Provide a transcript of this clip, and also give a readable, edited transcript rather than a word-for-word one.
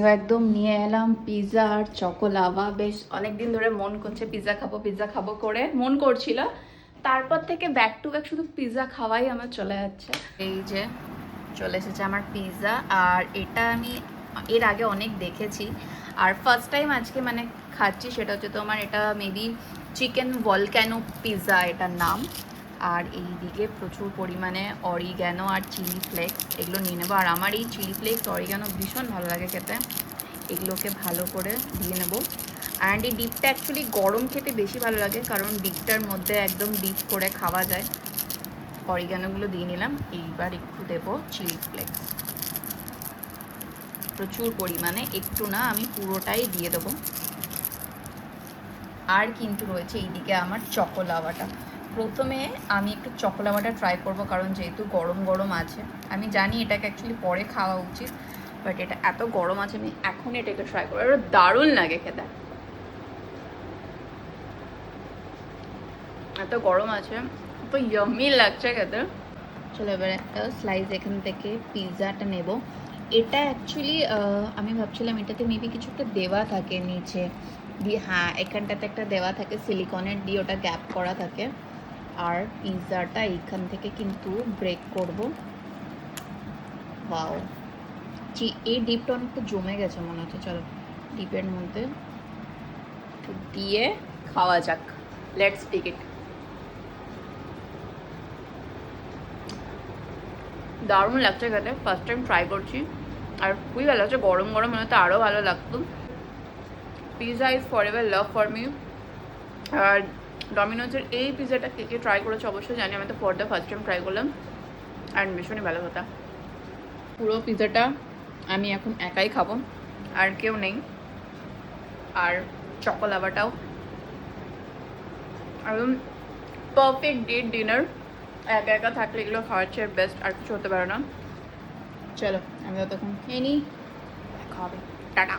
এবার একদম নিয়ে এলাম পিৎজা আর চকোলাভা। বেশ অনেকদিন ধরে মন করছে পিৎজা খাবো করে মন করছিল, তারপর থেকে ব্যাক টু ব্যাক শুধু পিৎজা খাওয়াই আমার চলে যাচ্ছে। এই যে চলে এসেছে আমার পিৎজা, আর এটা আমি এর আগে অনেক দেখেছি আর ফার্স্ট টাইম আজকে মানে খাচ্ছি। সেটা হচ্ছে তোমার এটা মেবি চিকেন ভলক্যানো পিৎজা এটার নাম। আর এই দিকে প্রচুর পরিমাণে অরিগ্যানো আর চিলি ফ্লেক্স এগুলো নিয়ে নেবো। আর আমার এই চিলি ফ্লেক্স অরিগ্যানো ভীষণ ভালো লাগে খেতে, এগুলোকে ভালো করে দিয়ে নেবো। অ্যান্ড এই ডিপটা অ্যাকচুয়ালি গরম খেতে বেশি ভালো লাগে, কারণ ডিপটার মধ্যে একদম ডিপ করে খাওয়া যায়। অরিগ্যানোগুলো দিয়ে নিলাম। এইবার একটু দেবো চিলি ফ্লেক্স প্রচুর পরিমাণে, একটু না আমি পুরোটাই দিয়ে দেবো। আর কিন্তু রয়েছে এইদিকে আমার চকোলাভাটা। প্রথমে আমি একটু চকোলাভাটা ট্রাই করব, কারণ যেহেতু গরম গরম আছে। আমি জানি এটাকে অ্যাকচুয়ালি পরে খাওয়া উচিত, বাট এটা এত গরম আছে আমি এখন এটাকে ট্রাই করবো। এটা দারুণ লাগে খেতে, এত গরম আছে তো ইয়াম্মি লাগছে খেতে। চলো এবার একটা স্লাইস এখান থেকে পিৎজাটা নেব। এটা অ্যাকচুয়ালি আমি ভাবছিলাম এটাতে মেবি কিছু একটা দেওয়া থাকে নিচে দিয়ে, হ্যাঁ এখানটাতে একটা দেওয়া থাকে সিলিকনের দিয়ে, ওটা গ্যাপ করা থাকে। আর পিৎজাটা এইখান থেকে কিন্তু ব্রেক করব। ওয়াও, এই ডিপটা অনেকটা জমে গেছে মনে হচ্ছে। চলো ডিপের মধ্যে দিয়ে খাওয়া যাক। Let's take it. দারুণ লাগছে খেতে, ফার্স্ট টাইম ট্রাই করছি আর খুবই ভালো লাগছে। গরম গরম মনে হতে আরও ভালো লাগতো। Pizza is for ever love for me. আর ডমিনোজের এই পিৎজাটা কে কে ট্রাই করেছে অবশ্যই জানি, আমি তো for the first time try করলাম অ্যান্ড ভীষণই ভালো কথা। পুরো পিৎজাটা আমি এখন একাই খাবো, আর কেউ নেই। আর চকোলাভাটাও একদম পারফেক্ট ডেট ডিনার। একা একা থাকলে এগুলো খাওয়ার চেয়ে বেস্ট আর কিছু হতে পারে না। চলো আমি ততক্ষণ খেয়ে নিই, দেখা হবে, টাটা।